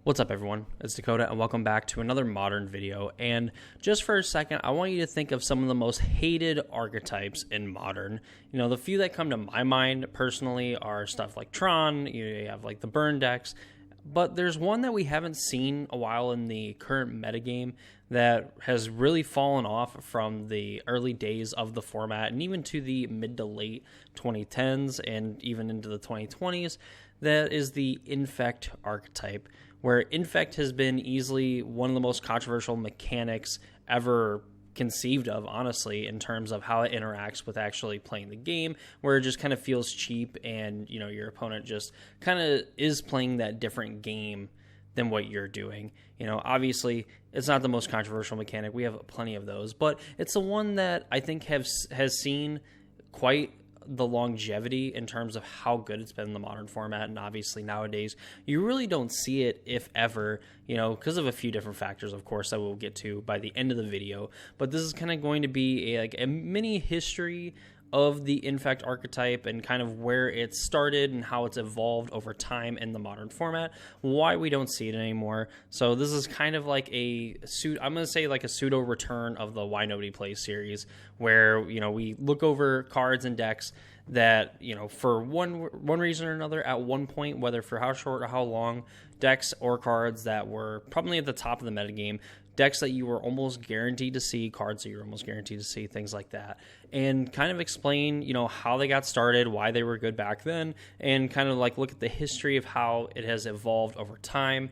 What's up, everyone? It's Dakota, and welcome back to another Modern video. And just for a second, I want you to think of some of the most hated archetypes in Modern. You know, the few that come to my mind personally are stuff like Tron. You have like the burn decks, but there's one that we haven't seen a while in the current metagame that has really fallen off from the early days of the format and even to the mid to late 2010s and even into the 2020s. That is the Infect archetype, where Infect has been easily one of the most controversial mechanics ever conceived of, honestly, in terms of how it interacts with actually playing the game, where it just kind of feels cheap and, you know, your opponent just kind of is playing that different game than what you're doing. You know, obviously, it's not the most controversial mechanic. We have plenty of those, but it's the one that I think has seen quite the longevity in terms of how good it's been in the Modern format. And obviously nowadays you really don't see it, if ever, you know, because of a few different factors, of course, that we'll get to by the end of the video. But this is kind of going to be a mini history of the Infect archetype and kind of where it started and how it's evolved over time in the Modern format, why we don't see it anymore. So this is kind of like I'm going to say like a pseudo return of the Why Nobody Plays series, where, you know, we look over cards and decks that, you know, for one reason or another at one point, whether for how short or how long, decks or cards that were probably at the top of the metagame, decks that you were almost guaranteed to see, cards that you were almost guaranteed to see, things like that, and kind of explain, you know, how they got started, why they were good back then, and kind of like look at the history of how it has evolved over time,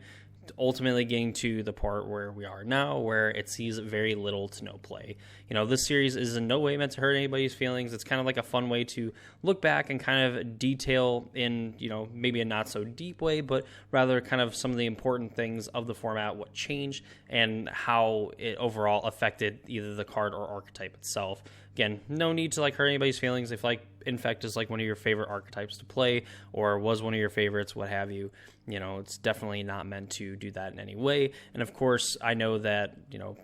ultimately getting to the part where we are now, where it sees very little to no play. You know, this series is in no way meant to hurt anybody's feelings. It's kind of like a fun way to look back and kind of detail in, you know, maybe a not so deep way, but rather kind of some of the important things of the format, what changed, and how it overall affected either the card or archetype itself. Again, no need to like hurt anybody's feelings. If like Infect is like one of your favorite archetypes to play, or was one of your favorites, what have you, you know, it's definitely not meant to do that in any way. And of course, I know that, you know,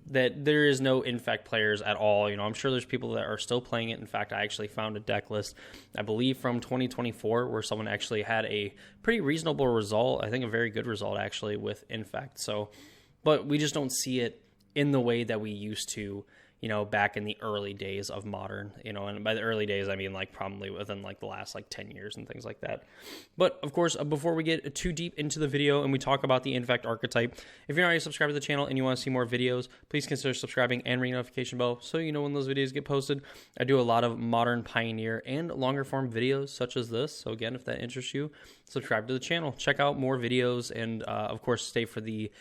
that there is no Infect players at all. You know, I'm sure there's people that are still playing it. In fact, I actually found a deck list, I believe from 2024, where someone actually had a pretty reasonable result. I think a very good result actually with Infect. So, but we just don't see it in the way that we used to, you know, back in the early days of Modern, you know, and by the early days, I mean like probably within like the last like 10 years and things like that. But of course, before we get too deep into the video and we talk about the Infect archetype, if you're not already subscribed to the channel and you want to see more videos, please consider subscribing and ring the notification bell so you know when those videos get posted. I do a lot of Modern Pioneer and longer form videos such as this. So again, if that interests you, subscribe to the channel, check out more videos, and of course, stay for the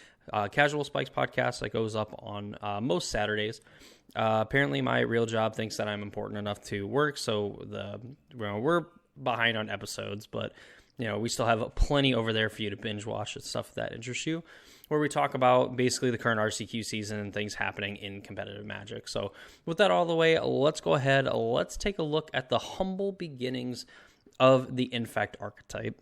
Casual Spikes podcast that goes up on most Saturdays. Apparently my real job thinks that I'm important enough to work, so we're behind on episodes, but you know, we still have plenty over there for you to binge watch. It's stuff that interests you, where we talk about basically the current RCQ season and things happening in competitive Magic. So with that all the way, let's go ahead, let's take a look at the humble beginnings of the Infect archetype.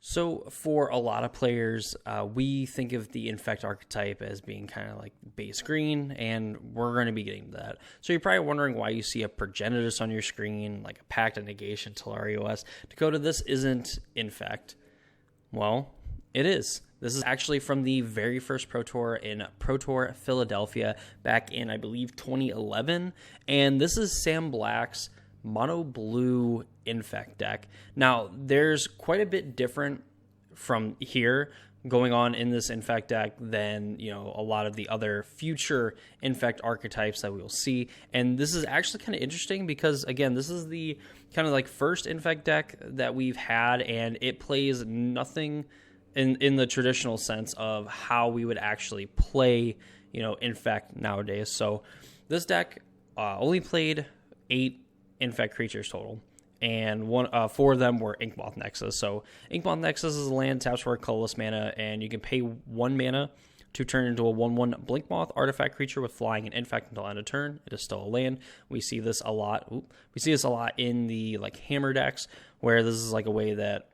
So for a lot of players, we think of the Infect archetype as being kind of like base green, and we're going to be getting to that. So you're probably wondering why you see a Progenitus on your screen, like a Pact, a Negation, Telarios. Dakota, this isn't Infect. Well, it is. This is actually from the very first Pro Tour in Pro Tour Philadelphia back in, I believe, 2011. And this is Sam Black's mono blue Infect deck. Now, there's quite a bit different from here going on in this Infect deck than, you know, a lot of the other future Infect archetypes that we will see. And this is actually kind of interesting because, again, this is the kind of like first Infect deck that we've had, and it plays nothing in the traditional sense of how we would actually play, you know, Infect nowadays. So this deck only played 8 Infect creatures total, and 4 of them were Inkmoth Nexus. So Inkmoth Nexus is a land, taps for a colorless mana, and you can pay 1 mana to turn into a 1/1 Blinkmoth artifact creature with flying and Infect until end of turn. It is still a land. We see this a lot. We see this a lot in the like hammer decks, where this is like a way that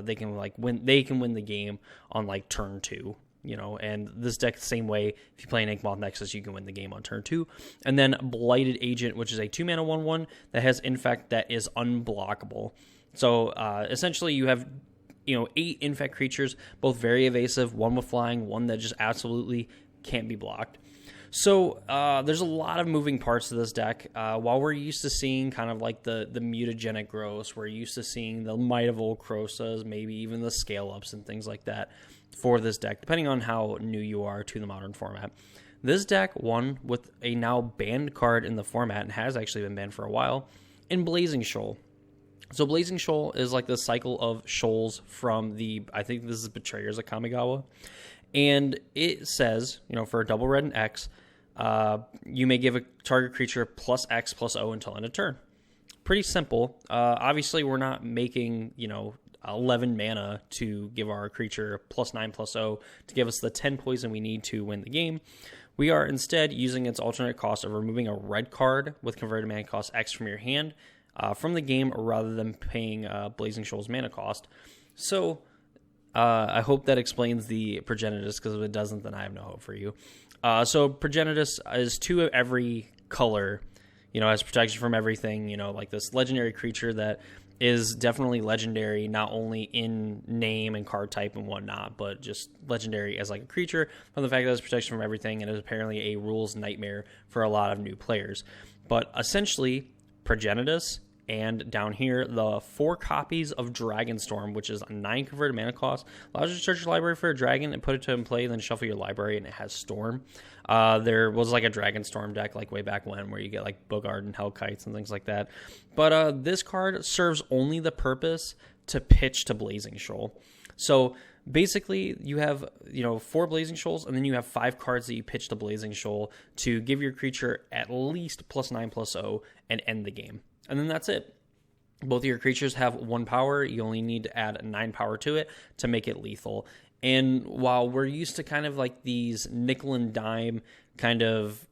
they can win the game on like turn 2. You know, and this deck, the same way, if you play an Inkmoth Nexus, you can win the game on turn 2. And then Blighted Agent, which is a 2-mana 1/1 that has Infect that is unblockable. So essentially you have 8 Infect creatures, both very evasive, one with flying, one that just absolutely can't be blocked. So there's a lot of moving parts to this deck. While we're used to seeing kind of like the mutagenic growths, we're used to seeing the Might of Old Crosas, maybe even the scale ups and things like that for this deck, depending on how new you are to the Modern format. This deck won with a now banned card in the format, and has actually been banned for a while, in Blazing Shoal. So Blazing Shoal is like the cycle of shoals from I think this is Betrayers of Kamigawa. And it says, for a double red and X, you may give a target creature plus X plus O until end of turn. Pretty simple. Obviously, we're not making, 11 mana to give our creature plus 9 plus O to give us the 10 poison we need to win the game. We are instead using its alternate cost of removing a red card with converted mana cost X from your hand from the game, rather than paying Blazing Shoal's mana cost. So I hope that explains the Progenitus, because if it doesn't, then I have no hope for you. So Progenitus is 2 of every color, has protection from everything, like this legendary creature that is definitely legendary, not only in name and card type and whatnot, but just legendary as like a creature, from the fact that it's protection from everything, and is apparently a rules nightmare for a lot of new players. But essentially, Progenitus, and down here, the 4 copies of Dragonstorm, which is a 9 converted mana cost, allows you to search your library for a dragon and put it to in play, then shuffle your library, and it has Storm. There was like a Dragonstorm deck like way back when, where you get like Bogard and Hellkites and things like that. But this card serves only the purpose to pitch to Blazing Shoal. So basically, you have 4 Blazing Shoals, and then you have 5 cards that you pitch to Blazing Shoal to give your creature at least plus 9 plus O and end the game. And then that's it. Both of your creatures have 1 power. You only need to add 9 power to it to make it lethal. And while we're used to kind of like these nickel and dime kind of,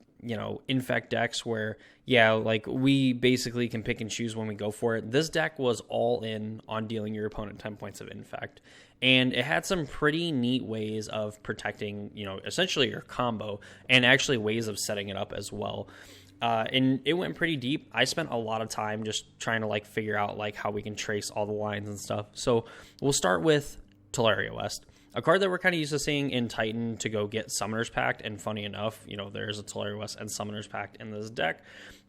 Infect decks where, like we basically can pick and choose when we go for it, this deck was all in on dealing your opponent 10 points of Infect. And it had some pretty neat ways of protecting, essentially your combo, and actually ways of setting it up as well. And it went pretty deep. I spent a lot of time just trying to figure out how we can trace all the lines and stuff. So we'll start with Tolaria West, a card that we're kind of used to seeing in Titan to go get Summoner's Pact. And funny enough, there's a Tolaria West and Summoner's Pact in this deck.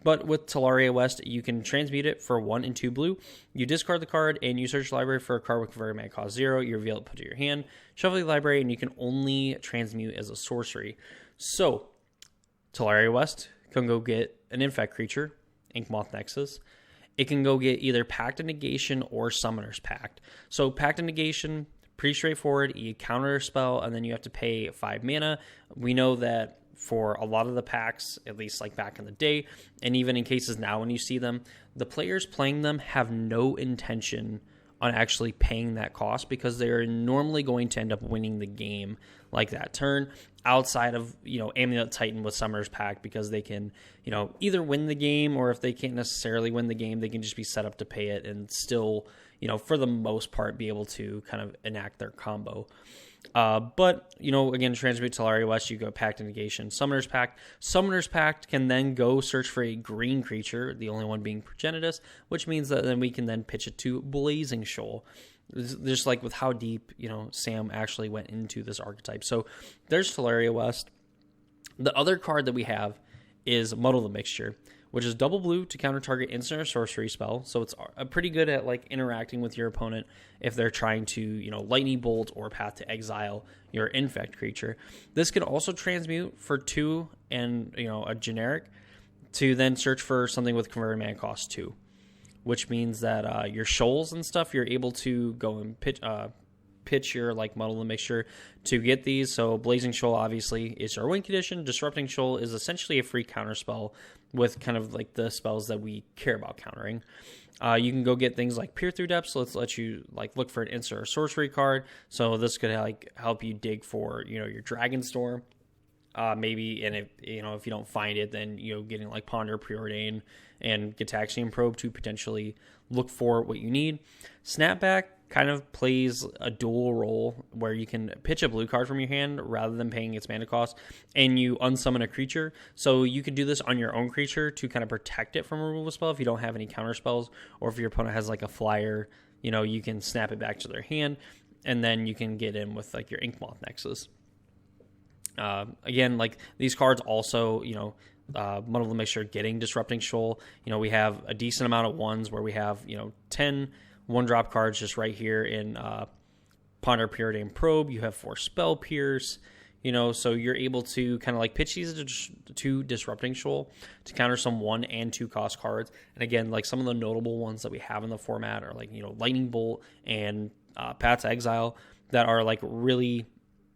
But with Tolaria West, you can transmute it for 1 and 2 blue. You discard the card, and you search the library for a card with converted mana cost 0. You reveal it, put it to your hand, shuffle the library, and you can only transmute as a sorcery. So Tolaria West can go get an Infect creature, Inkmoth Nexus. It can go get either Pact of Negation or Summoner's Pact. So Pact of Negation, pretty straightforward. You counter a spell, and then you have to pay 5 mana. We know that for a lot of the packs, at least back in the day, and even in cases now when you see them, the players playing them have no intention on actually paying that cost, because they're normally going to end up winning the game that turn, outside of Amulet Titan with Summoner's Pact, because they can either win the game, or if they can't necessarily win the game, they can just be set up to pay it and still for the most part be able to kind of enact their combo. But again, transmute Tolaria West, you go Pact of Negation, Summoner's Pact. Summoner's Pact can then go search for a green creature, the only one being Progenitus, which means that then we can then pitch it to Blazing Shoal. Just with how deep, Sam actually went into this archetype. So there's Tolaria West. The other card that we have is Muddle the Mixture, which is double blue to counter target instant or sorcery spell. So it's pretty good at interacting with your opponent if they're trying to, Lightning Bolt or Path to Exile your Infect creature. This can also transmute for 2 and, a generic to then search for something with converted mana cost 2. Which means that your shoals and stuff, you're able to go and pitch your Muddle the Mixture to get these. So Blazing Shoal obviously is our win condition. Disrupting Shoal is essentially a free counter spell with kind of the spells that we care about countering. You can go get things like Peer Through Depths. So let's let you look for an instant or sorcery card. So this could help you dig for your Dragonstorm. Maybe, and if you don't find it, then getting Ponder, Preordain, and Gitaxian Probe to potentially look for what you need. Snapback kind of plays a dual role where you can pitch a blue card from your hand rather than paying its mana cost, and you unsummon a creature. So you could do this on your own creature to kind of protect it from a removal spell if you don't have any counter spells, or if your opponent has a flyer, you can snap it back to their hand. and then you can get in with like your Inkmoth Nexus. Again, like these cards also, Muddle the Mixture getting Disrupting Shoal. We have a decent amount of ones where we have, 10 1-drop cards just right here in Ponder, Preordained Probe. You have 4 Spell Pierce, so you're able to kind of like pitch these to Disrupting Shoal to counter some 1 and 2 cost cards. And again, like some of the notable ones that we have in the format are like, Lightning Bolt and Pat's Exile that are like really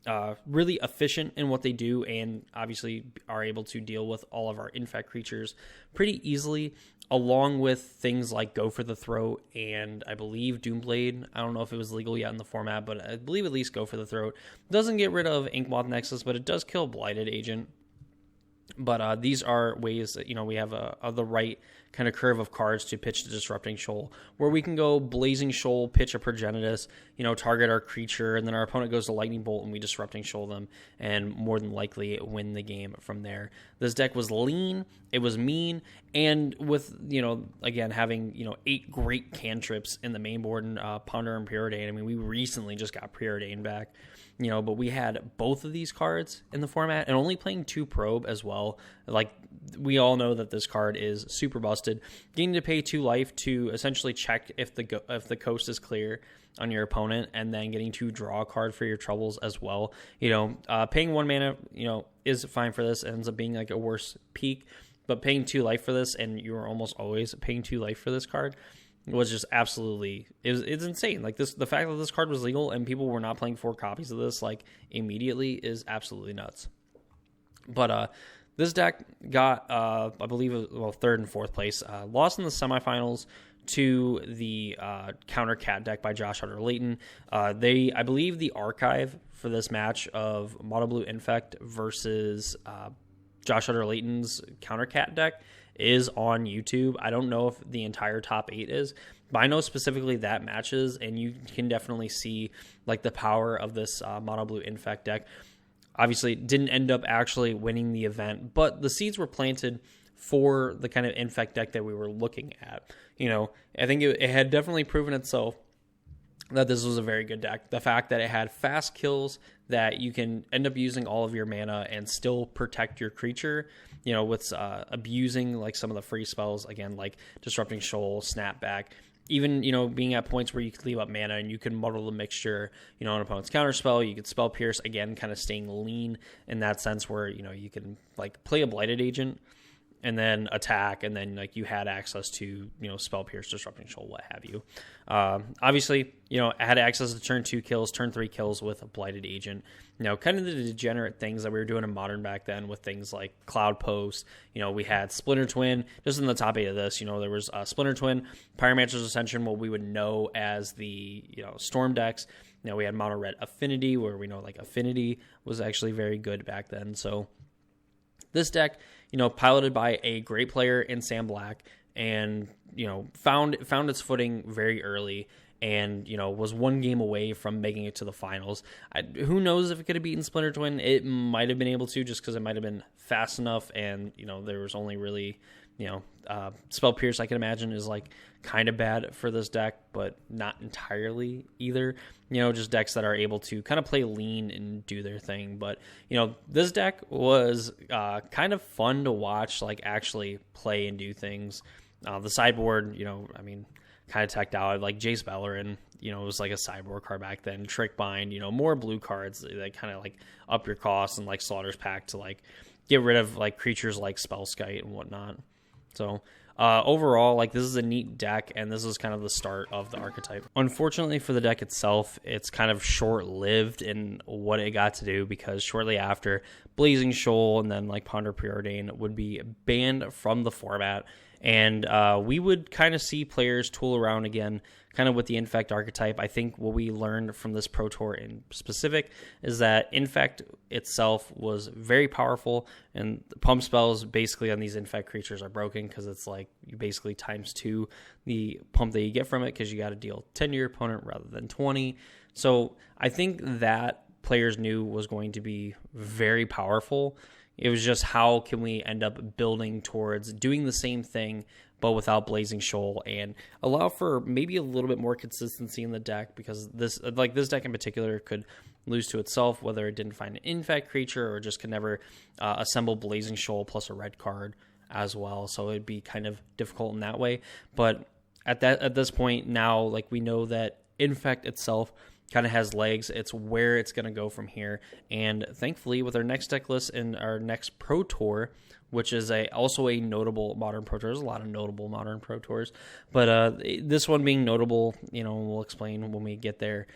efficient in what they do, and obviously are able to deal with all of our Infect creatures pretty easily, along with things like Go for the Throat and I believe Doomblade. I don't know if it was legal yet in the format, but I believe at least Go for the Throat doesn't get rid of Inkmoth Nexus, but it does kill Blighted Agent. But these are ways that, we have the right kind of curve of cards to pitch the Disrupting Shoal, where we can go Blazing Shoal, pitch a Progenitus, target our creature, and then our opponent goes to Lightning Bolt and we Disrupting Shoal them, and more than likely win the game from there. This deck was lean, it was mean, and with, again, having, 8 great cantrips in the main board and Ponder and Preordain. I mean, we recently just got Preordain back. But we had both of these cards in the format, and only playing 2 Probe as well. Like, we all know that this card is super busted. Getting to pay 2 life to essentially check if the coast is clear on your opponent, and then getting to draw a card for your troubles as well. Paying 1 mana, is fine for this. It ends up being like a worse peak, but paying 2 life for this, and you are almost always paying 2 life for this card, was just absolutely, it's insane. Like the fact that this card was legal and people were not playing 4 copies of this like immediately is absolutely nuts. But this deck got I believe 3rd and 4th place, lost in the semifinals to the counter cat deck by Josh Hutter-Layton. I believe the archive for this match of Mono Blue Infect versus Josh Hutter-Layton's counter cat deck is on YouTube. I don't know if the entire top 8 is, but I know specifically that matches, and you can definitely see like the power of this Mono Blue Infect deck. Obviously, it didn't end up actually winning the event, but the seeds were planted for the kind of Infect deck that we were looking at. I think it had definitely proven itself that this was a very good deck. The fact that it had fast kills that you can end up using all of your mana and still protect your creature, with abusing like some of the free spells, again, like Disrupting Shoal, Snapback, even, being at points where you could leave up mana and you can Muddle the Mixture, an opponent's counterspell, you could Spell Pierce, again, kind of staying lean in that sense where, you can like play a Blighted Agent and then attack, and then like you had access to, Spell Pierce, Disrupting Shoal, what have you. Obviously, I had access to turn 2 kills, turn 3 kills with a Blighted Agent. Kind of the degenerate things that we were doing in Modern back then with things like Cloud Post. We had Splinter Twin, just in the top 8 of this, there was Splinter Twin, Pyromancer's Ascension, what we would know as the, Storm decks. We had Mono Red Affinity, where we know like Affinity was actually very good back then. So this deck, piloted by a great player in Sam Black, and, found its footing very early, and, was 1 game away from making it to the finals. Who knows if it could have beaten Splinter Twin? It might have been able to, just because it might have been fast enough, and, there was only really, Spell Pierce, I can imagine, is like kind of bad for this deck, but not entirely either. Just decks that are able to kind of play lean and do their thing. But, this deck was kind of fun to watch, like actually play and do things. The sideboard, kind of teched out. Like Jace Bellerin, it was like a sideboard card back then. Trick Bind, more blue cards that kind of like up your costs, and like Slaughter's Pact to like get rid of like creatures like Spellskite and whatnot. So overall, like this is a neat deck, and this is kind of the start of the archetype. Unfortunately for the deck itself, it's kind of short-lived in what it got to do, because shortly after, Blazing Shoal and then like Ponder Preordain would be banned from the format, and we would kind of see players tool around again, kind of with the Infect archetype. I think what we learned from this Pro Tour in specific is that Infect itself was very powerful, and the pump spells basically on these Infect creatures are broken, because it's like you basically ×2 the pump that you get from it, because you got to deal 10 to your opponent rather than 20. So I think that players knew was going to be very powerful. It was just, how can we end up building towards doing the same thing, but without Blazing Shoal, and allow for maybe a little bit more consistency in the deck, because this deck in particular could lose to itself, whether it didn't find an Infect creature or just could never assemble Blazing Shoal plus a red card as well. So it'd be kind of difficult in that way. But at this point now, like, we know that Infect itself kind of has legs. It's where it's going to go from here. And thankfully, with our next deck list and our next Pro Tour, which is also a notable Modern Pro Tour. There's a lot of notable Modern Pro Tours, but this one being notable, we'll explain when we get there,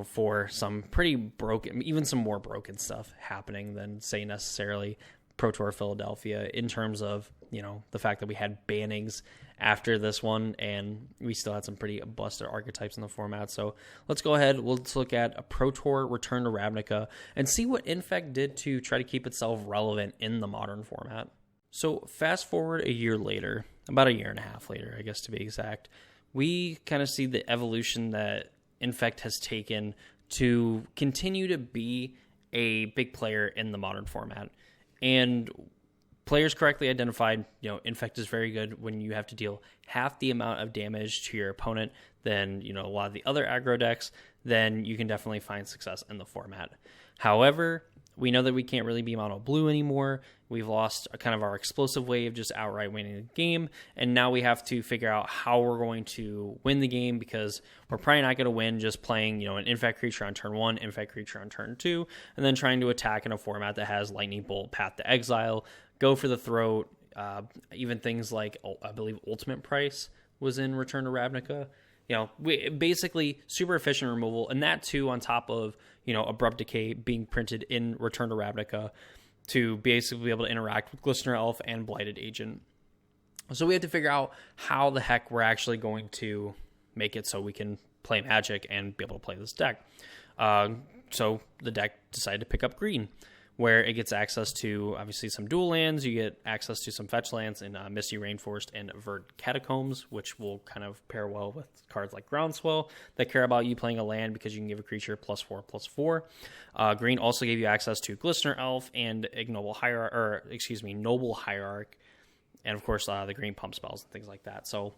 for some pretty broken, even some more broken stuff happening than, say, necessarily Pro Tour Philadelphia, in terms of, the fact that we had bannings after this one, and we still had some pretty busted archetypes in the format. So let's go ahead. Let's look at a Pro Tour Return to Ravnica and see what Infect did to try to keep itself relevant in the Modern format. So fast forward a year later, about a year and a half later, I guess to be exact, we kind of see the evolution that Infect has taken to continue to be a big player in the Modern format. And players correctly identified, Infect is very good when you have to deal half the amount of damage to your opponent than, a lot of the other aggro decks. Then you can definitely find success in the format. However, we know that we can't really be mono blue anymore. We've lost kind of our explosive way of just outright winning the game. And now we have to figure out how we're going to win the game, because we're probably not going to win just playing, an Infect creature on turn 1, Infect creature on turn 2, and then trying to attack in a format that has Lightning Bolt, Path to Exile, Go for the Throat, even things like, I believe, Ultimate Price was in Return to Ravnica. We basically super efficient removal, and that too on top of, Abrupt Decay being printed in Return to Ravnica to basically be able to interact with Glistener Elf and Blighted Agent. So we have to figure out how the heck we're actually going to make it so we can play Magic and be able to play this deck. So the deck decided to pick up green, where it gets access to, obviously, some dual lands. You get access to some fetch lands in Misty Rainforest and Verd Catacombs, which will kind of pair well with cards like Groundswell that care about you playing a land because you can give a creature +4/+4. Green also gave you access to Glistener Elf and Noble Hierarch, and of course the green pump spells and things like that. So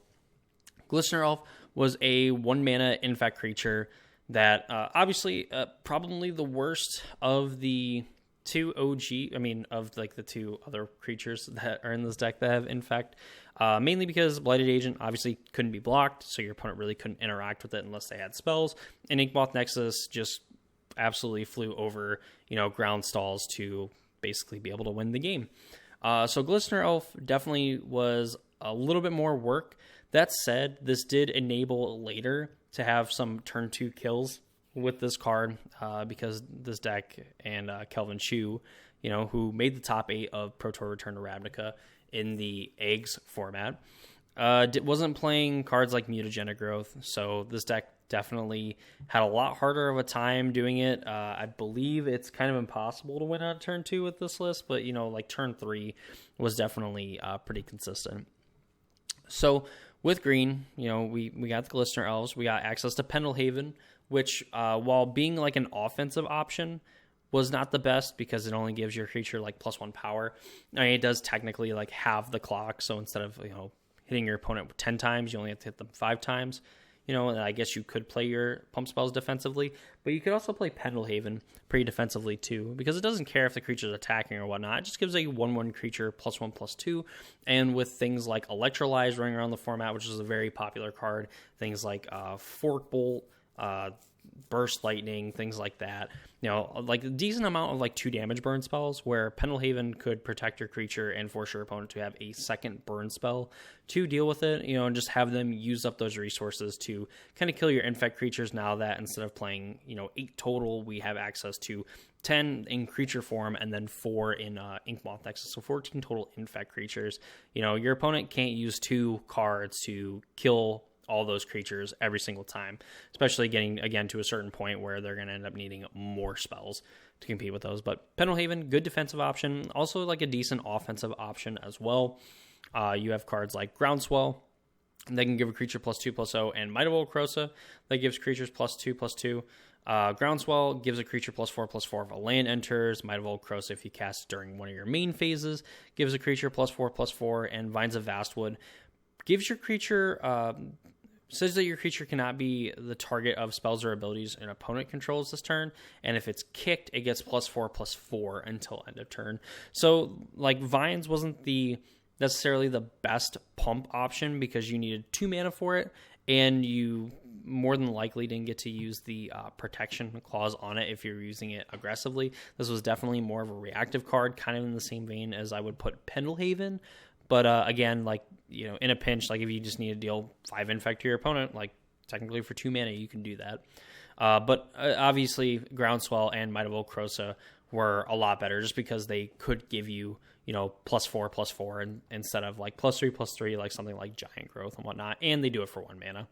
Glistener Elf was a 1-mana Infect creature that obviously probably the worst of the two the two other creatures that are in this deck that have Infect, mainly because Blighted Agent obviously couldn't be blocked, so your opponent really couldn't interact with it unless they had spells, and Inkmoth Nexus just absolutely flew over, ground stalls to basically be able to win the game. So Glistener Elf definitely was a little bit more work. That said, this did enable later to have some turn 2 kills with this card, because this deck and Kelvin Chu, who made the top 8 of Pro Tour Return to Ravnica in the Eggs format, wasn't playing cards like Mutagenic Growth, so this deck definitely had a lot harder of a time doing it. I believe it's kind of impossible to win on turn 2 with this list, but, turn 3 was definitely pretty consistent. So with green, we got the Glistener Elves, we got access to Pendelhaven, which, while being like an offensive option, was not the best because it only gives your creature like +1 power. I mean, it does technically like halve the clock, so instead of hitting your opponent 10 times, you only have to hit them 5 times. And I guess you could play your pump spells defensively, but you could also play Pendelhaven pretty defensively too, because it doesn't care if the creature's attacking or whatnot. It just gives a 1/1 creature +1/+2, and with things like Electrolyze running around the format, which is a very popular card, things like Fork Bolt, Burst Lightning, things like that. Like a decent amount of 2 damage burn spells, where Pendelhaven could protect your creature and force your opponent to have a second burn spell to deal with it, and just have them use up those resources to kind of kill your Infect creatures. Now that instead of playing 8 total, we have access to 10 in creature form and then 4 in Inkmoth Nexus, so 14 total Infect creatures. Your opponent can't use 2 cards to kill all those creatures every single time, especially getting again to a certain point where they're going to end up needing more spells to compete with those. But Pendelhaven, good defensive option, also like a decent offensive option as well. You have cards like Groundswell, they can give a creature +2/+0, and Might of Old Krosa, that gives creatures +2/+2. Groundswell gives a creature +4/+4 if a land enters. Might of Old Krosa, if you cast it during one of your main phases, gives a creature +4/+4, and Vines of Vastwood gives your creature, says that your creature cannot be the target of spells or abilities an opponent controls this turn, and if it's kicked, it gets +4/+4 until end of turn. So, like, Vines wasn't necessarily the best pump option because you needed 2 mana for it, and you more than likely didn't get to use the protection clause on it if you're using it aggressively. This was definitely more of a reactive card, kind of in the same vein as I would put Pendlehaven. But again, like, you know, in a pinch, like if you just need to deal 5 Infect to your opponent, like technically for 2 mana, you can do that. But obviously, Groundswell and Might of Old Krosa were a lot better just because they could give you, you know, +4/+4 instead of like +3/+3, like something like Giant Growth and whatnot. And they do it for 1 mana.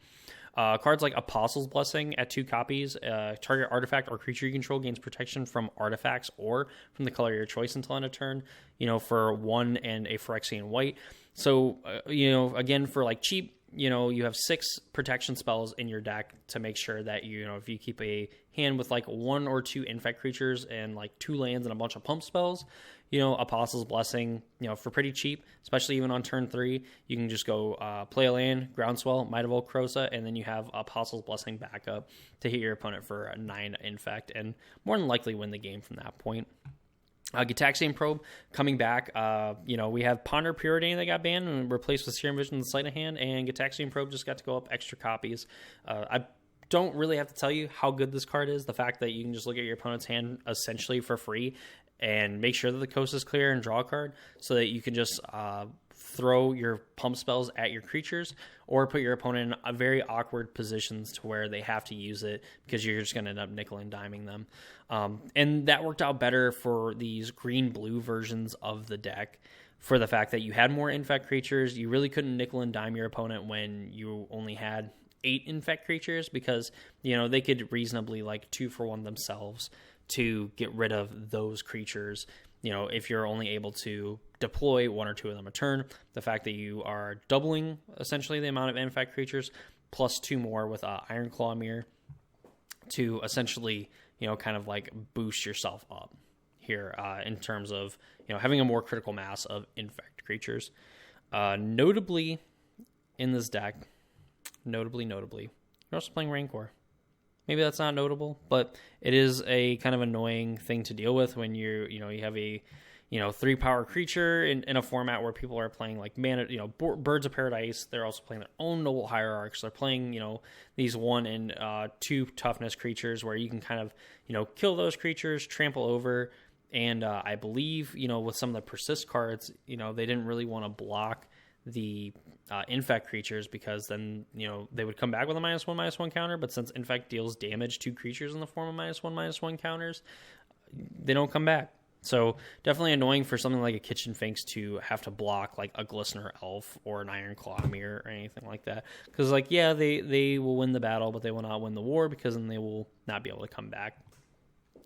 Cards like Apostle's Blessing at 2 copies. Target artifact or creature you control gains protection from artifacts or from the color of your choice until end of turn, you know, for 1 and a Phyrexian white. So, you know, again, for like cheap, you know, you have 6 protection spells in your deck to make sure that, you know, if you keep a hand with like 1 or 2 Infect creatures and like 2 lands and a bunch of pump spells, you know, Apostle's Blessing, you know, for pretty cheap, especially even on turn 3, you can just go play a land, Groundswell, Might of Old Krosa, and then you have Apostle's Blessing backup to hit your opponent for a 9 Infect and more than likely win the game from that point. Gitaxian Probe coming back. You know, we have Ponder Preordain that got banned and replaced with Serum Vision and Sleight of Hand, and Gitaxian Probe just got to go up extra copies. I don't really have to tell you how good this card is. The fact that you can just look at your opponent's hand essentially for free and make sure that the coast is clear and draw a card so that you can just throw your pump spells at your creatures or put your opponent in a very awkward positions to where they have to use it because you're just going to end up nickel and diming them. And that worked out better for these green-blue versions of the deck for the fact that you had more Infect creatures. You really couldn't nickel and dime your opponent when you only had 8 Infect creatures because, you know, they could reasonably like 2-for-1 themselves to get rid of those creatures. You know, if you're only able to deploy 1 or 2 of them a turn, the fact that you are doubling essentially the amount of Infect creatures plus 2 more with Ironclaw Mirror to essentially, you know, kind of like boost yourself up here in terms of, you know, having a more critical mass of Infect creatures. Notably in this deck, notably, you're also playing Rancor. Maybe that's not notable, but it is a kind of annoying thing to deal with when you have a, 3-power creature in a format where people are playing like mana, Birds of Paradise. They're also playing their own Noble Hierarchs. They're playing, these 1 and 2 toughness creatures where you can kind of, kill those creatures, trample over. And I believe, with some of the persist cards, they didn't really want to block the Infect creatures because then, they would come back with a -1/-1 counter. But since Infect deals damage to creatures in the form of -1/-1 counters, they don't come back. So definitely annoying for something like a Kitchen Finks to have to block like a Glistener Elf or an Ironclaw Mirror or anything like that. Because they will win the battle, but they will not win the war because then they will not be able to come back,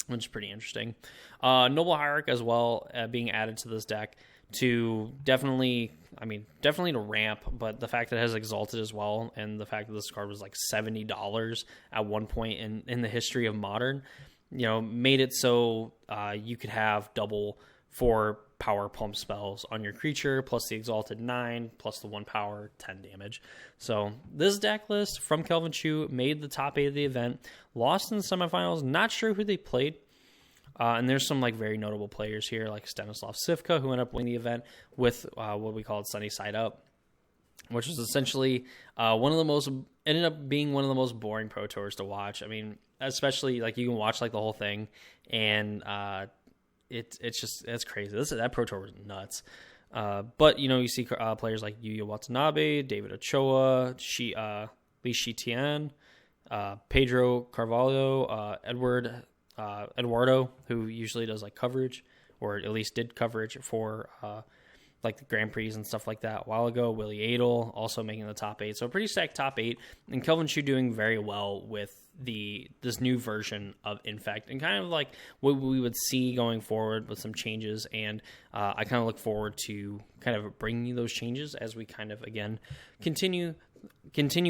which is pretty interesting. Noble Hierarch as well being added to this deck to definitely to ramp, but the fact that it has Exalted as well, and the fact that this card was like $70 at one point in the history of Modern, made it so you could have double 4 power pump spells on your creature, plus the Exalted 9, plus the 1 power, 10 damage. So this deck list from Kelvin Chu made the top 8 of the event, lost in the semifinals, not sure who they played. And there's some like very notable players here, like Stanislav Sivka, who ended up winning the event with what we called Sunny Side Up, which was essentially ended up being one of the most boring Pro Tours to watch. I mean, especially like you can watch like the whole thing, and it's crazy. That Pro Tour was nuts. But you see players like Yuya Watanabe, David Ochoa, Li Shitian, Pedro Carvalho, Eduardo, who usually does like coverage, or at least did coverage for like the Grand Prix and stuff like that a while ago. Willie Adel also making the top 8, so a pretty stacked top 8, and Kelvin Chu doing very well with this new version of Infect, and kind of like what we would see going forward with some changes. And I kind of look forward to kind of bringing you those changes as we kind of again continue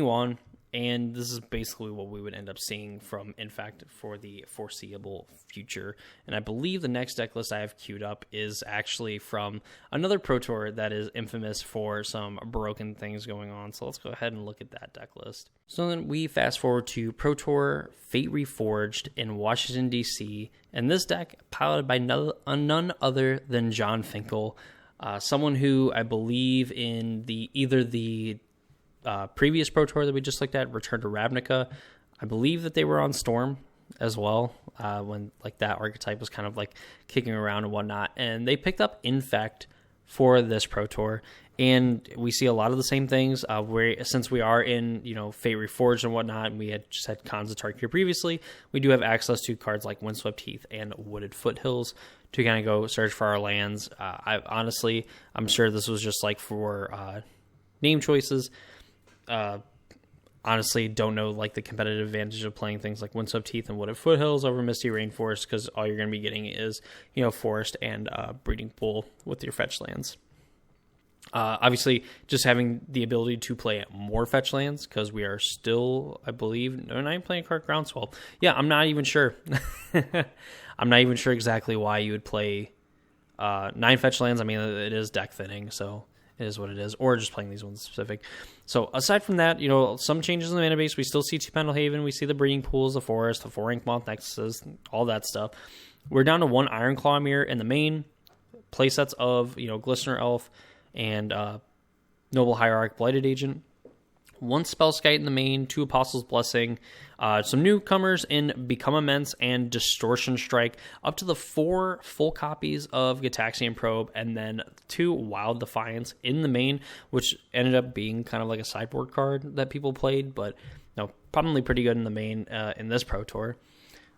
on And this is basically what we would end up seeing from Infect for the foreseeable future. And I believe the next deck list I have queued up is actually from another Pro Tour that is infamous for some broken things going on. So let's go ahead and look at that deck list. So then we fast forward to Pro Tour Fate Reforged in Washington, D.C. And this deck piloted by none other than John Finkel, someone who I believe in either the previous Pro Tour that we just looked at, Return to Ravnica, I believe that they were on Storm as well, when like that archetype was kind of like kicking around and whatnot. And they picked up Infect for this Pro Tour, and we see a lot of the same things. Since we are in Fate Reforged and whatnot, and we had just had Khans of Tarkir previously, we do have access to cards like Windswept Heath and Wooded Foothills to kind of go search for our lands. I'm sure this was just like for name choices. Honestly, don't know like the competitive advantage of playing things like Windswept Heath and Wooded Foothills over Misty Rainforest, because all you're going to be getting is forest and breeding pool with your fetch lands. Obviously, just having the ability to play more fetch lands, because we are still, I believe, not even playing card Groundswell. Yeah, I'm not even sure. I'm not even sure exactly why you would play 9 fetch lands. I mean, it is deck thinning, so it is what it is, or just playing these ones specific. So aside from that, some changes in the mana base. We still see 2 Pendelhaven. We see the breeding pools, the forest, the 4 Inkmoth Nexuses, all that stuff. We're down to 1 Ironclaw Mirror in the main. Playsets of, Glistener Elf and Noble Hierarch Blighted Agent. 1 Spellskite in the main, 2 Apostles Blessing, some newcomers in Become Immense and Distortion Strike, up to the 4 full copies of Gitaxian Probe, and then 2 Wild Defiance in the main, which ended up being kind of like a sideboard card that people played, but probably pretty good in the main in this Pro Tour.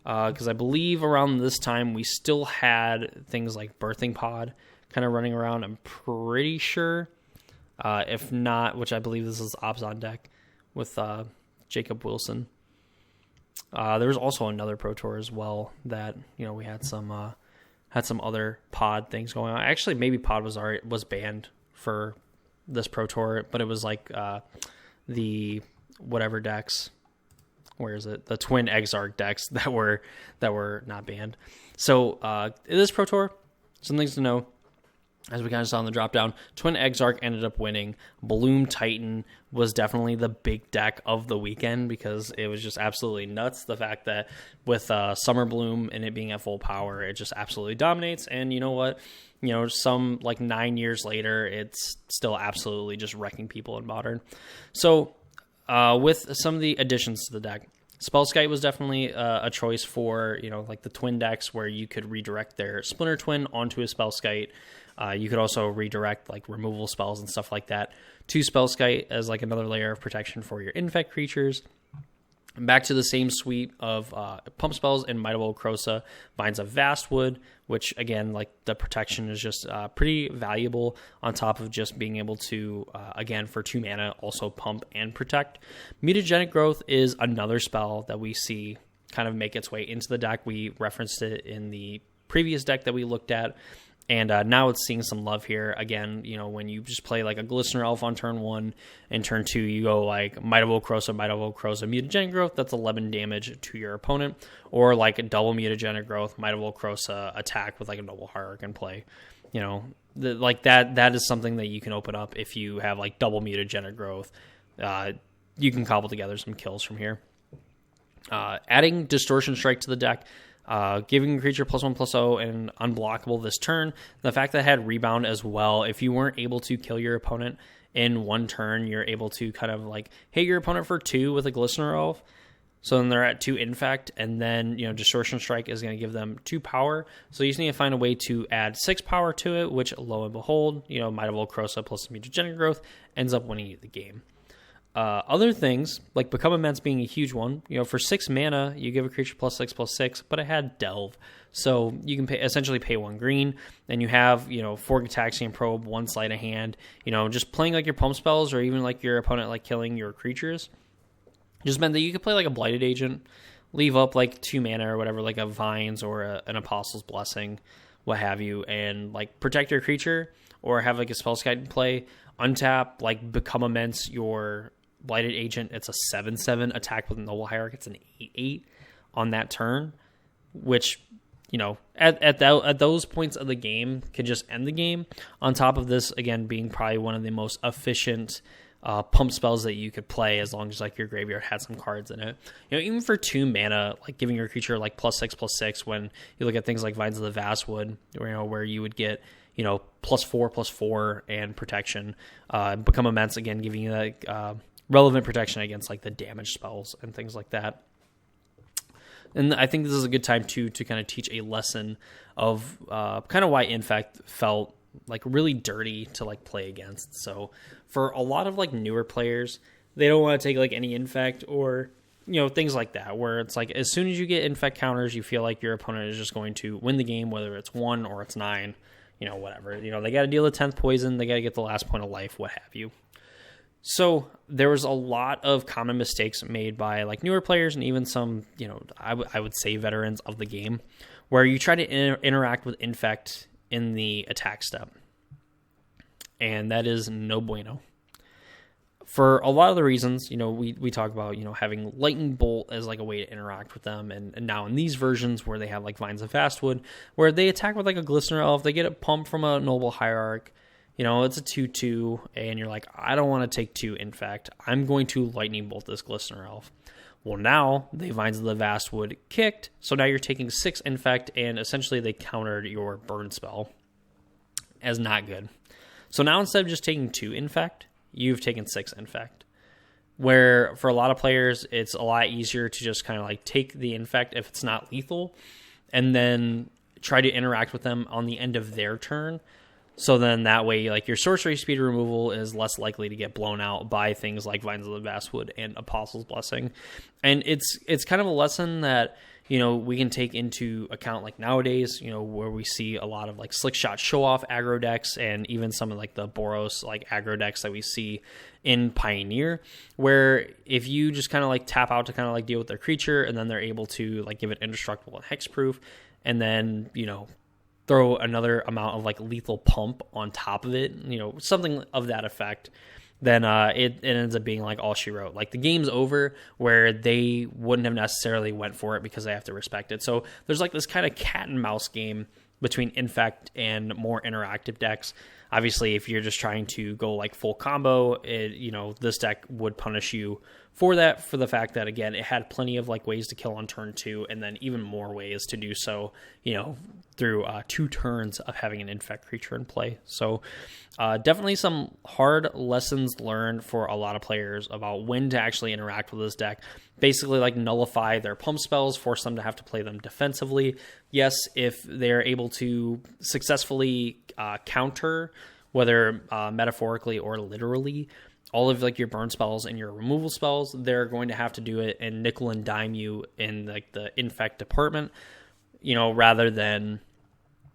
Because I believe around this time we still had things like Birthing Pod kind of running around, I'm pretty sure. If not, which I believe this is Obzon deck with Jacob Wilson. There was also another Pro Tour as well that we had some other pod things going on. Actually, maybe pod was banned for this Pro Tour, but it was like the whatever decks. Where is it? The Twin Exarch decks that were not banned. So this Pro Tour, some things to know. As we kind of saw in the drop down, Twin Exarch ended up winning. Bloom Titan was definitely the big deck of the weekend, because it was just absolutely nuts. The fact that with Summer Bloom and it being at full power, it just absolutely dominates. And you know what? Some like 9 years later, it's still absolutely just wrecking people in Modern. So with some of the additions to the deck, Spellskite was definitely a choice for, like the twin decks where you could redirect their Splinter Twin onto a Spellskite. You could also redirect like removal spells and stuff like that to Spellskite as like another layer of protection for your Infect creatures. Back to the same suite of pump spells in Might of Old Krosa, Vines of Vastwood, which again, like the protection is just pretty valuable on top of just being able to, again, for 2 mana, also pump and protect. Mutagenic Growth is another spell that we see kind of make its way into the deck. We referenced it in the previous deck that we looked at. And now it's seeing some love here. Again, when you just play like a Glistener Elf on turn 1, and turn 2 you go like Might of Old Krosa, Mutagenic Growth, that's 11 damage to your opponent. Or like a double Mutagenic Growth, Might of Old Krosa attack with like a Noble Hierarch in play. Like that is something that you can open up if you have like double Mutagenic Growth. You can cobble together some kills from here. Adding Distortion Strike to the deck, giving a creature +1/+0 and unblockable this turn. The fact that it had rebound as well, if you weren't able to kill your opponent in 1 turn, you're able to kind of like hit your opponent for 2 with a Glistener Elf. So then they're at 2 Infect, and then Distortion Strike is going to give them 2 power. So you just need to find a way to add 6 power to it, which lo and behold, Might of Old Krosa plus Mutagenic Growth ends up winning you the game. Other things, like Become Immense being a huge one, for 6 mana, you give a creature +6/+6, but it had Delve. So you can essentially pay 1 green, and you have, 4 Gitaxian Probe, 1 Sleight of Hand, just playing like your pump spells, or even like your opponent like killing your creatures. Just meant that you could play like a Blighted Agent, leave up like 2 mana or whatever, like a Vines or an Apostle's Blessing, what have you, and like protect your creature, or have like a Spellskite in play, untap, like Become Immense your Blighted Agent, it's a 7/7 attack with Noble Hierarch. It's an 8/8 on that turn, which, you know, at those points of the game can just end the game. On top of this, again, being probably one of the most efficient pump spells that you could play, as long as like your graveyard had some cards in it. You know, even for 2 mana, like giving your creature like +6/+6, when you look at things like Vines of the Vastwood, where you would get, you know, +4/+4 and protection, become immense, again, giving you that relevant protection against like the damage spells and things like that. And I think this is a good time too to kind of teach a lesson of kind of why Infect felt like really dirty to like play against. So for a lot of like newer players, they don't want to take like any Infect or, you know, things like that, where it's like as soon as you get Infect counters, you feel like your opponent is just going to win the game, whether it's 1 or it's 9, you know, whatever. You know, they got to deal the 10th poison, they got to get the last point of life, what have you. So there was a lot of common mistakes made by like newer players and even some, you know, I would say veterans of the game, where you try to interact with Infect in the attack step. And that is no bueno. For a lot of the reasons, you know, we talk about, you know, having Lightning Bolt as like a way to interact with them. And now in these versions where they have like Vines of Vastwood, where they attack with like a Glistener Elf, they get a pump from a Noble Hierarch. You know, it's a 2/2, and you're like, I don't want to take 2 Infect. I'm going to Lightning Bolt this Glistener Elf. Well, now they Vines of the Vastwood kicked, so now you're taking 6 Infect, and essentially they countered your burn spell as not good. So now instead of just taking 2 Infect, you've taken 6 Infect. Where for a lot of players, it's a lot easier to just kind of like take the Infect if it's not lethal, and then try to interact with them on the end of their turn. So then that way, like, your sorcery speed removal is less likely to get blown out by things like Vines of the Vastwood and Apostle's Blessing. And it's kind of a lesson that, you know, we can take into account, like nowadays, you know, where we see a lot of like slick shot show off aggro decks, and even some of like the Boros like aggro decks that we see in Pioneer, where if you just kind of like tap out to kind of like deal with their creature, and then they're able to like give it indestructible and hexproof, and then, you know, throw another amount of like lethal pump on top of it, you know, something of that effect, then it ends up being like all she wrote. Like the game's over, where they wouldn't have necessarily went for it because they have to respect it. So there's like this kind of cat and mouse game between Infect and more interactive decks. Obviously, if you're just trying to go like full combo, you know, this deck would punish you for that, for the fact that, again, it had plenty of like ways to kill on turn 2, and then even more ways to do so, you know, through 2 turns of having an Infect creature in play. So definitely some hard lessons learned for a lot of players about when to actually interact with this deck. Basically, like, nullify their pump spells, force them to have to play them defensively. Yes, if they're able to successfully counter, whether metaphorically or literally, all of like your burn spells and your removal spells, they're going to have to do it and nickel and dime you in like the Infect department, you know, rather than,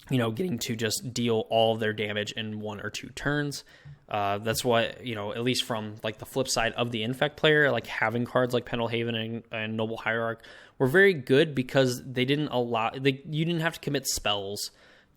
you know, getting to just deal all of their damage in 1 or 2 turns. That's what, you know, at least from like the flip side of the Infect player, like having cards like Pendelhaven and Noble Hierarch were very good, because they didn't you didn't have to commit spells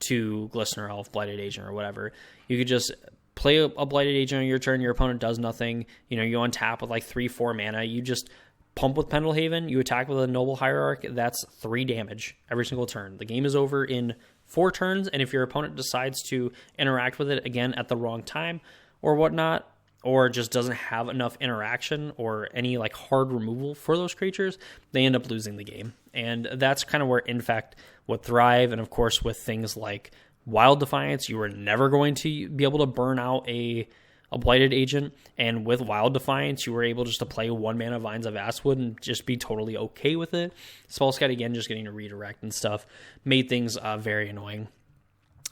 to Glistener Elf, Blighted Agent, or whatever. You could just play a Blighted Agent on your turn, your opponent does nothing, you know, you untap with like 3-4 mana, you just pump with Pendelhaven, you attack with a Noble Hierarch, that's 3 damage every single turn. The game is over in 4 turns, and if your opponent decides to interact with it again at the wrong time or whatnot, or just doesn't have enough interaction or any like hard removal for those creatures, they end up losing the game. And that's kind of where Infect would thrive. And of course, with things like Wild Defiance, you were never going to be able to burn out a Blighted Agent, and with Wild Defiance, you were able just to play 1 mana Vines of Vastwood and just be totally okay with it. Spell Scout, again, just getting to redirect and stuff, made things very annoying.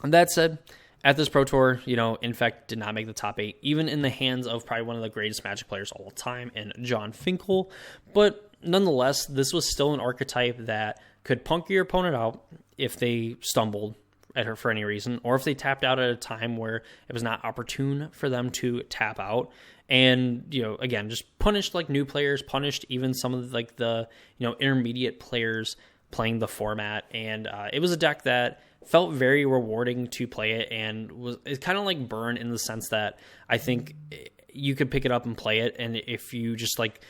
And that said, at this Pro Tour, you know, Infect did not make the top 8, even in the hands of probably one of the greatest Magic players of all time, in John Finkel. But nonetheless, this was still an archetype that could punk your opponent out if they stumbled at her for any reason, or if they tapped out at a time where it was not opportune for them to tap out. And, you know, again, just punished like new players, punished even some of like the, you know, intermediate players playing the format. And it was a deck that felt very rewarding to play it, and was kind of like Burn in the sense that I think, you could pick it up and play it. And if you just like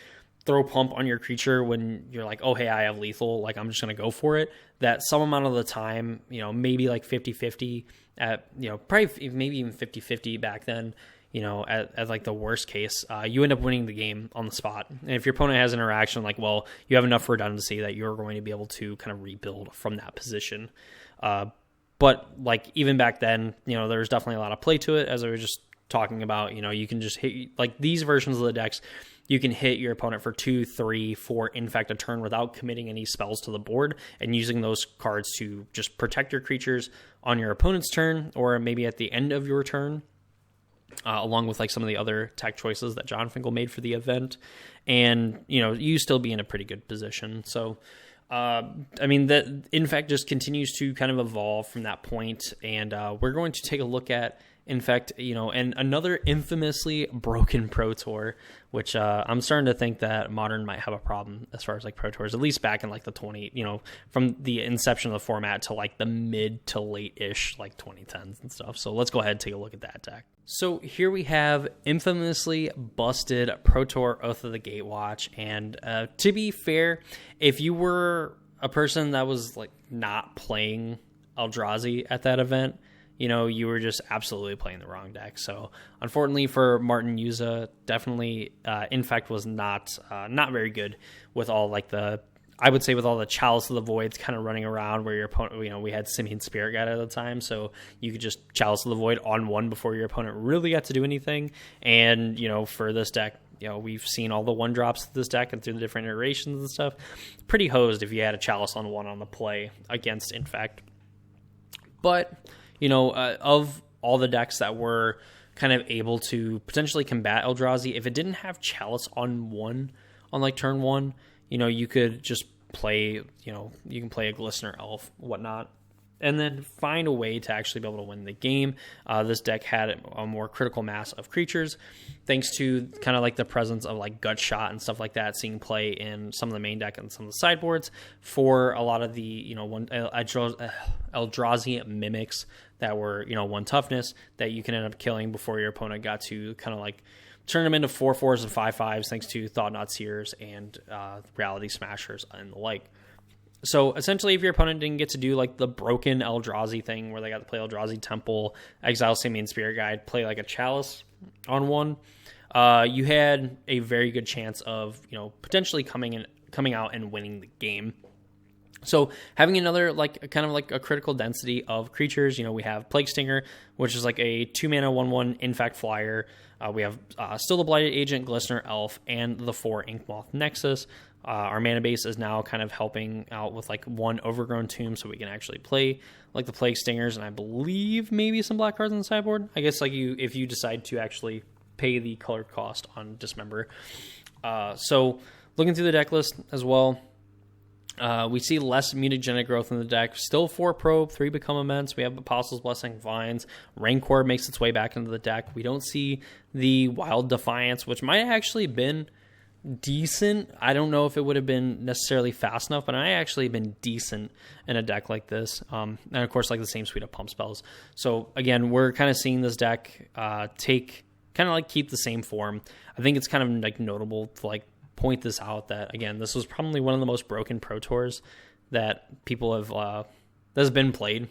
throw pump on your creature when you're like, oh, hey, I have lethal, like I'm just going to go for it, that some amount of the time, maybe like 50-50 at, probably maybe even 50-50 back then, at like the worst case, you end up winning the game on the spot. And if your opponent has interaction, like, well, you have enough redundancy that you're going to be able to kind of rebuild from that position. But like even back then, there's definitely a lot of play to it. As I was just talking about, you can just hit, like these versions of the decks, you can hit your opponent for 2, 3, 4 Infect a turn without committing any spells to the board and using those cards to just protect your creatures on your opponent's turn or maybe at the end of your turn. Along with like some of the other tech choices that John Finkel made for the event, and you still be in a pretty good position. So, that Infect just continues to kind of evolve from that point, and we're going to take a look at Infect, and another infamously broken Pro Tour, which I'm starting to think that Modern might have a problem as far as like Pro Tours, at least back in like the 20, from the inception of the format to like the mid to late-ish like 2010s and stuff. So let's go ahead and take a look at that deck. So here we have infamously busted Pro Tour Oath of the Gatewatch, and to be fair, if you were a person that was like not playing Eldrazi at that event, you were just absolutely playing the wrong deck. So unfortunately for Martin Yuza, definitely Infect was not very good with all like with all the Chalice of the Voids kind of running around where your opponent, we had Simian Spirit Guide at the time, so you could just Chalice of the Void on one before your opponent really got to do anything. And, for this deck, we've seen all the 1-drops of this deck and through the different iterations and stuff. Pretty hosed if you had a Chalice on 1 on the play against Infect. But of all the decks that were kind of able to potentially combat Eldrazi, if it didn't have Chalice on 1 on like turn 1, you could just play, you can play a Glistener Elf, whatnot, and then find a way to actually be able to win the game. This deck had a more critical mass of creatures, thanks to kind of like the presence of like Gut Shot and stuff like that, seeing play in some of the main deck and some of the sideboards for a lot of the, Eldrazi mimics that were, 1 toughness that you can end up killing before your opponent got to kind of like turn them into 4/4s and 5/5s thanks to Thought-Knot Seers and Reality Smashers and the like. So essentially, if your opponent didn't get to do like the broken Eldrazi thing where they got to play Eldrazi Temple, exile Simian Spirit Guide, play like a Chalice on 1, you had a very good chance of potentially coming out and winning the game. So having another like kind of like a critical density of creatures, we have Plague Stinger, which is like a 2-mana 1/1 Infect flyer. We have still the Blighted Agent, Glistener Elf, and the 4 Inkmoth Nexus. Our mana base is now kind of helping out with like 1 Overgrown Tomb, so we can actually play like the Plague Stingers, and I believe maybe some black cards on the sideboard. I guess like if you decide to actually pay the colored cost on Dismember. So looking through the deck list as well. We see less mutagenic growth in the deck. Still 4 Probe, 3 Become Immense. We have Apostle's Blessing, Vines. Rancor makes its way back into the deck. We don't see the Wild Defiance, which might have actually been decent. I don't know if it would have been necessarily fast enough, but I actually been decent in a deck like this. And of course, like the same suite of pump spells. So again, we're kind of seeing this deck keep the same form. I think it's kind of like notable to like point this out that, again, this was probably one of the most broken Pro Tours that people have that's been played.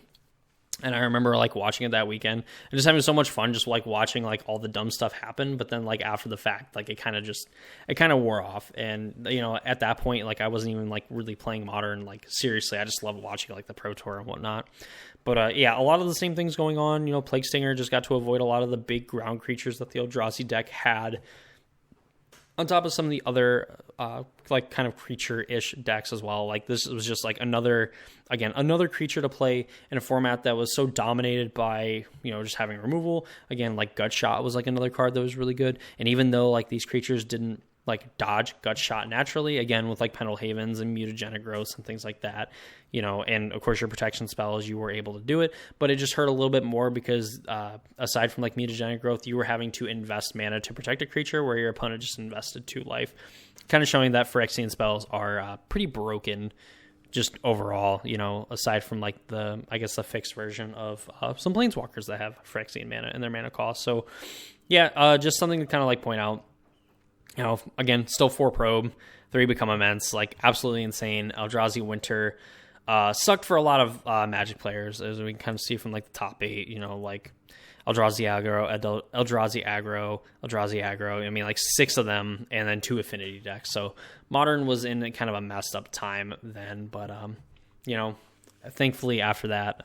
And I remember like watching it that weekend and just having so much fun, just like watching like all the dumb stuff happen. But then like after the fact, like it kind of wore off. And at that point, like I wasn't even like really playing Modern. Like seriously, I just love watching like the Pro Tour and whatnot. But yeah, a lot of the same things going on. Plague Stinger just got to avoid a lot of the big ground creatures that the Eldrazi deck had, on top of some of the other like kind of creature-ish decks as well. Like this was just like another creature to play in a format that was so dominated by, just having removal. Again, like Gut Shot was like another card that was really good. And even though like these creatures didn't like dodge Gut Shot naturally, again with like Pendle Havens and mutagenic growths and things like that, and of course your protection spells, you were able to do it, but it just hurt a little bit more because aside from like mutagenic growth, you were having to invest mana to protect a creature where your opponent just invested 2 life, kind of showing that Phyrexian spells are pretty broken just overall, aside from like the fixed version of some Planeswalkers that have Phyrexian mana in their mana cost. So Yeah, just something to kind of like point out. Again, still 4 probe, 3 become immense, like absolutely insane. Eldrazi Winter sucked for a lot of Magic players, as we can kind of see from like the top 8. Like Eldrazi aggro. I mean, like 6 of them, and then 2 affinity decks. So Modern was in kind of a messed up time then, but thankfully after that,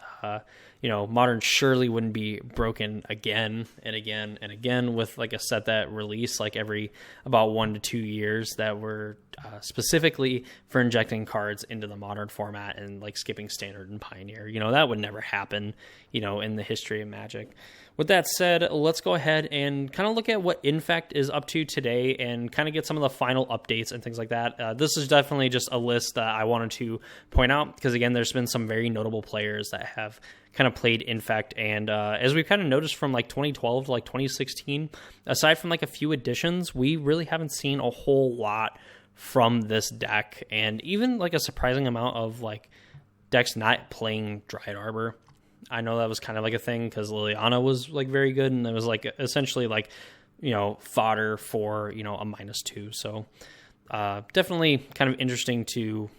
Modern surely wouldn't be broken again and again and again with like a set that released like every about 1 to 2 years that were specifically for injecting cards into the Modern format and like skipping Standard and Pioneer. That would never happen, in the history of Magic. With that said, let's go ahead and kind of look at what Infect is up to today and kind of get some of the final updates and things like that. This is definitely just a list that I wanted to point out because, again, there's been some very notable players that have kind of played Infect. And as we've kind of noticed from like 2012 to like 2016, aside from like a few additions, we really haven't seen a whole lot from this deck. And even like a surprising amount of like decks not playing Dryad Arbor. I know that was kind of like a thing because Liliana was like very good, and it was like essentially like, fodder for, a -2. So definitely kind of interesting to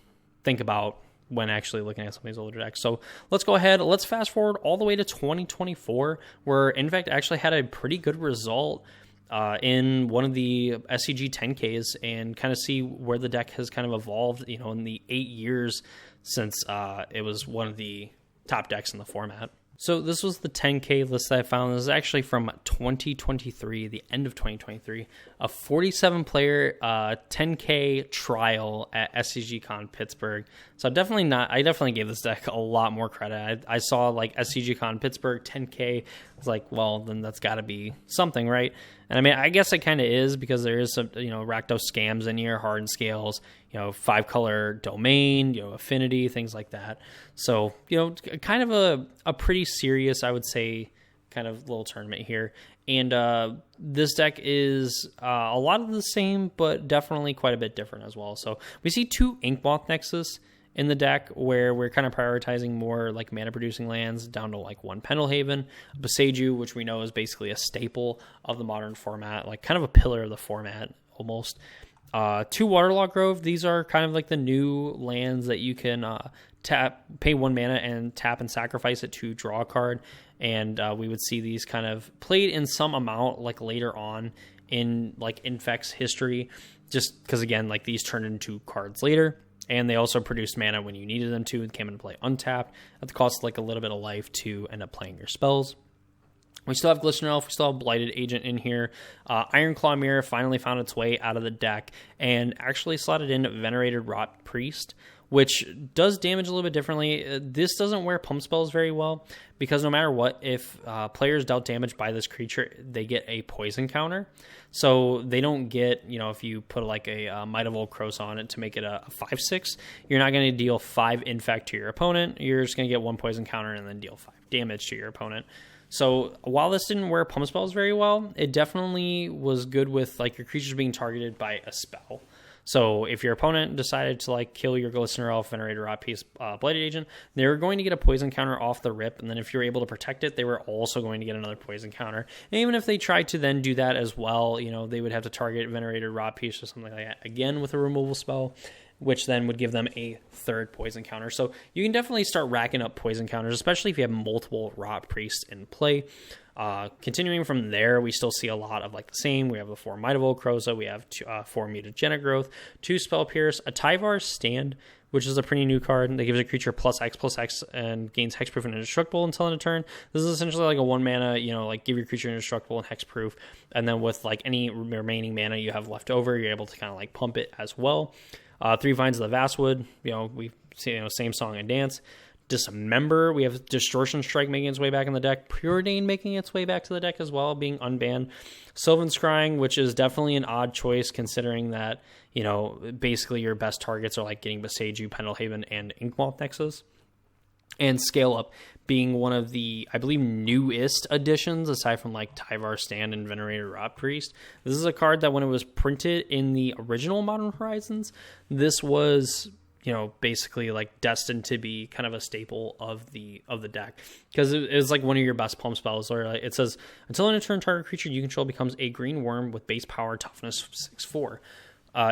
think about when actually looking at some of these older decks. So let's go ahead. Let's fast forward all the way to 2024, where Infect actually had a pretty good result in one of the SCG 10Ks and kind of see where the deck has kind of evolved, in the 8 years since it was one of the top decks in the format. So this was the 10K list that I found. This is actually from 2023, the end of 2023, a 47-player 10K trial at SCGCon Pittsburgh. So I definitely gave this deck a lot more credit. I saw like SCGCon Pittsburgh 10K. I was like, well, then that's got to be something, right? And I mean, I guess it kind of is because there is some, Rakdos scams in here, hardened scales, 5-color domain, affinity, things like that. So, kind of a pretty serious, I would say, kind of little tournament here. And this deck is a lot of the same, but definitely quite a bit different as well. So we see 2 Inkmoth Nexus in the deck where we're kind of prioritizing more like mana producing lands down to like 1 Pendelhaven, Boseiju, which we know is basically a staple of the Modern format, like kind of a pillar of the format almost. 2 Waterlogged Grove. These are kind of like the new lands that you can pay 1 mana and tap and sacrifice it to draw a card. And we would see these kind of played in some amount like later on in like Infect's history, just because again, like these turn into cards later. And they also produced mana when you needed them to and came into play untapped at the cost of like a little bit of life to end up playing your spells. We still have Glistener Elf. We still have Blighted Agent in here. Ironclaw Mirror finally found its way out of the deck and actually slotted in Venerated Rot Priest, which does damage a little bit differently. This doesn't wear pump spells very well because no matter what, if players dealt damage by this creature, they get a poison counter. So they don't get, if you put like a Might of Old Crows on it to make it a 5/6, you're not going to deal 5 Infect to your opponent. You're just going to get 1 poison counter and then deal 5 damage to your opponent. So while this didn't wear pump spells very well, it definitely was good with like your creatures being targeted by a spell. So if your opponent decided to like kill your Glistener Elf, Venerated Rot Priest, Blighted Agent, they were going to get a poison counter off the rip, and then if you're able to protect it, they were also going to get another poison counter. And even if they tried to then do that as well, they would have to target Venerated Rot Priest or something like that again with a removal spell, which then would give them a 3rd poison counter. So you can definitely start racking up poison counters, especially if you have multiple Rot Priests in play. Continuing from there, we still see a lot of like the same. We have the 4 Might of Old Croza, we have 4 Mutagenic Growth, 2 Spell Pierce, a Tyvar's Stand, which is a pretty new card that gives a creature +X/+X and gains hexproof and indestructible until end of turn. This is essentially like a 1 mana, like give your creature indestructible and hexproof, and then with like any remaining mana you have left over, you're able to kind of like pump it as well. 3 Vines of the Vastwood, we see same song and dance. Dismember, we have Distortion Strike making its way back in the deck, Preordain making its way back to the deck as well, being unbanned. Sylvan Scrying, which is definitely an odd choice considering that, basically your best targets are like getting Boseiju, Pendelhaven, and Inkmoth Nexus. And Scale Up being one of the, I believe, newest additions, aside from like Tyvar Stand and Venerated Rot Priest. This is a card that when it was printed in the original Modern Horizons, this was basically like destined to be kind of a staple of the deck, because it is like one of your best pump spells. Or like it says, until end of turn, target creature you control becomes a green worm with base power toughness 6/4.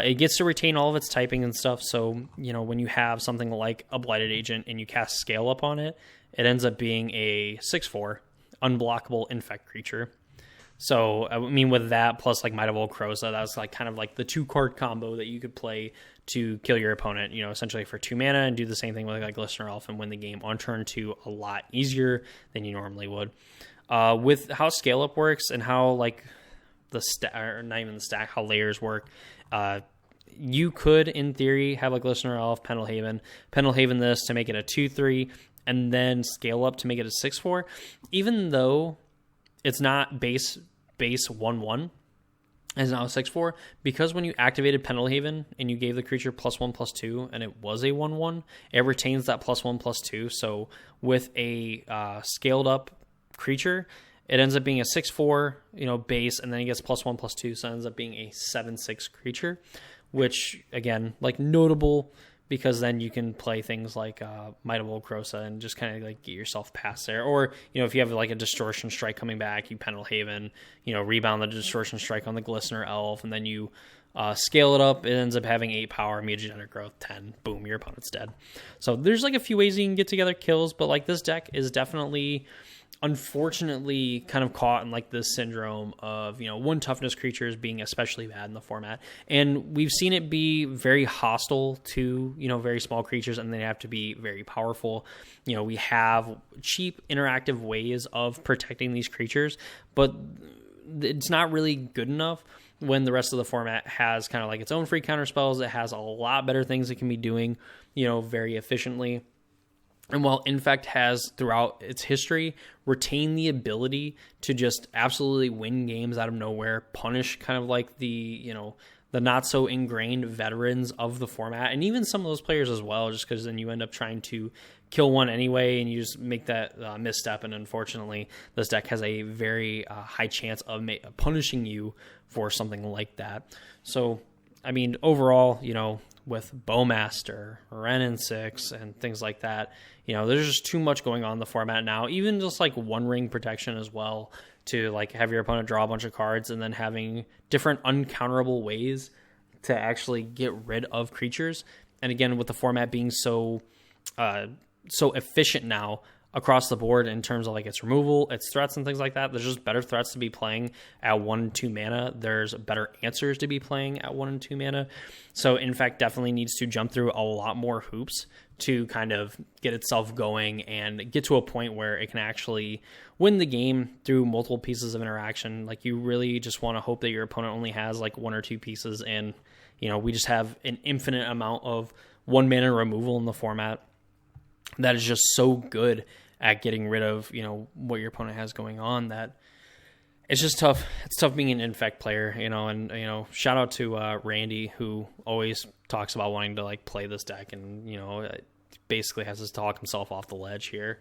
It gets to retain all of its typing and stuff. So when you have something like a Blighted Agent and you cast Scale Up on it, it ends up being a 6/4 unblockable infect creature. So, I mean, with that, plus like Might of Old Krosa, that's like kind of like the 2-card combo that you could play to kill your opponent, essentially for 2 mana, and do the same thing with like Glistener Elf and win the game on turn 2 a lot easier than you normally would. With how Scale Up works and how like the stack, or not even the stack, how layers work, you could, in theory, have a Glistener Elf, Pendelhaven this to make it a 2/3, and then Scale Up to make it a 6/4, even though it's not base 1/1 is now a 6/4, because when you activated Pendelhaven and you gave the creature +1/+2 and it was a 1/1, it retains that +1/+2. So with a scaled up creature, it ends up being a 6/4 base, and then it gets +1/+2, so it ends up being a 7/6 creature, which again, like, notable, because then you can play things like Might of Old Krosa and just kind of like get yourself past there. Or, if you have like a Distortion Strike coming back, you Pendelhaven, rebound the Distortion Strike on the Glistener Elf, and then you scale it up. It ends up having 8 power, mutagenetic growth 10. Boom, your opponent's dead. So there's like a few ways you can get together kills, but like this deck is definitely, unfortunately, kind of caught in like this syndrome of 1 toughness creatures being especially bad in the format, and we've seen it be very hostile to very small creatures, and they have to be very powerful. We have cheap interactive ways of protecting these creatures, but it's not really good enough when the rest of the format has kind of like its own free counter spells. It has a lot better things it can be doing very efficiently. And while Infect has, throughout its history, retained the ability to just absolutely win games out of nowhere, punish kind of like the not so ingrained veterans of the format, and even some of those players as well, just because then you end up trying to kill one anyway, and you just make that misstep, and unfortunately, this deck has a very high chance of punishing you for something like that. So, I mean, overall, with Bowmaster, Wrenn and 6, and things like that, there's just too much going on in the format now. Even just like One Ring protection as well, to like have your opponent draw a bunch of cards, and then having different uncounterable ways to actually get rid of creatures. And again, with the format being so efficient now across the board in terms of like its removal, its threats, and things like that, there's just better threats to be playing at 1 and 2 mana. There's better answers to be playing at 1 and 2 mana. So Infect definitely needs to jump through a lot more hoops to kind of get itself going and get to a point where it can actually win the game through multiple pieces of interaction. Like, you really just want to hope that your opponent only has like 1 or 2 pieces, and we just have an infinite amount of 1 mana removal in the format that is just so good at getting rid of what your opponent has going on, that it's just tough. It's tough being an Infect player, and shout out to Randy, who always talks about wanting to like play this deck, and basically has to talk himself off the ledge here.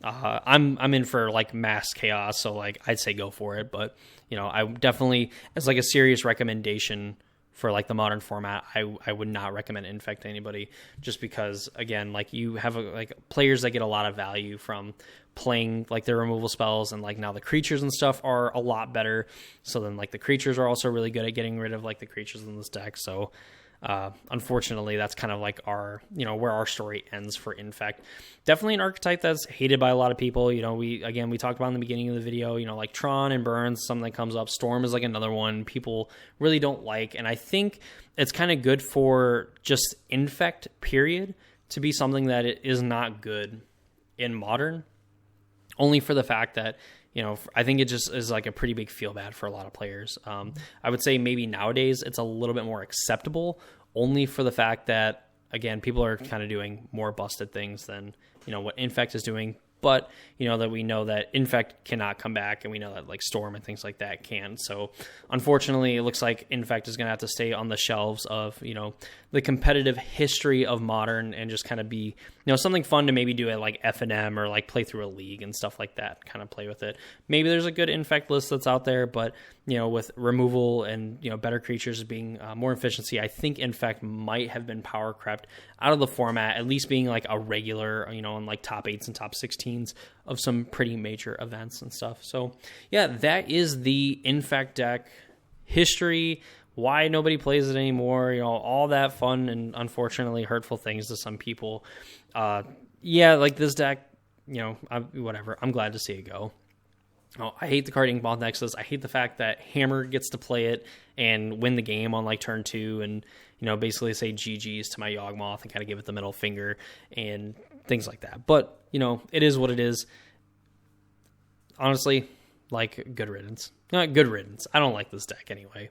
I'm in for like mass chaos, so like I'd say go for it, but I definitely, as like a serious recommendation for like the modern format, I would not recommend Infect to anybody, just because, again, like you have like players that get a lot of value from playing like their removal spells, and like now the creatures and stuff are a lot better. So then like the creatures are also really good at getting rid of like the creatures in this deck. So unfortunately, that's kind of like our, where our story ends for Infect. Definitely an archetype that's hated by a lot of people. We talked about in the beginning of the video, like Tron and Burns, something that comes up. Storm is like another one people really don't like. And I think it's kind of good for just Infect, period, to be something that it is not good in Modern, only for the fact that, I think it just is like a pretty big feel bad for a lot of players. I would say maybe nowadays it's a little bit more acceptable, only for the fact that, again, people are kind of doing more busted things than, what Infect is doing, but that we know that Infect cannot come back, and we know that like Storm and things like that can. So unfortunately, it looks like Infect is going to have to stay on the shelves of the competitive history of Modern, and just kind of be something fun to maybe do at like FNM, or like play through a league and stuff like that, kind of play with it. Maybe there's a good Infect list that's out there, but with removal and better creatures being more efficiency, I think Infect might have been power crept out of the format, at least being like a regular in like top 8s and top 16s of some pretty major events and stuff. So yeah, that is the Infect deck history, why nobody plays it anymore, all that fun and unfortunately hurtful things to some people. Yeah, like this deck, whatever. I'm glad to see it go. Oh, I hate the card Inkmoth Nexus. I hate the fact that Hammer gets to play it and win the game on like turn 2, and basically say GG's to my Yawgmoth and kind of give it the middle finger and things like that. But it is what it is. Honestly, like, good riddance. Not good riddance. I don't like this deck anyway.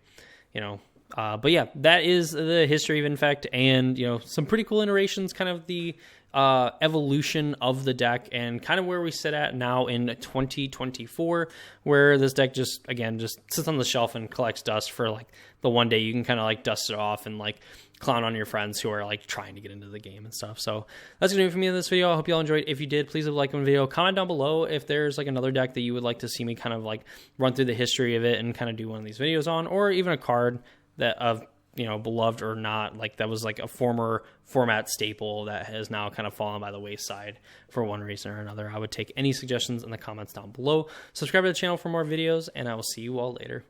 But yeah, that is the history of Infect, and some pretty cool iterations, kind of the evolution of the deck, and kind of where we sit at now in 2024, where this deck just sits on the shelf and collects dust for like the one day you can kind of like dust it off and like clown on your friends who are like trying to get into the game and stuff. So that's gonna do it for me in this video. I hope you all enjoyed. If you did, please leave a like on the video. Comment down below if there's like another deck that you would like to see me kind of like run through the history of it and kind of do one of these videos on, or even a card that of beloved or not, like that was like a former format staple that has now kind of fallen by the wayside for one reason or another. I would take any suggestions in the comments down below. Subscribe to the channel for more videos, and I will see you all later.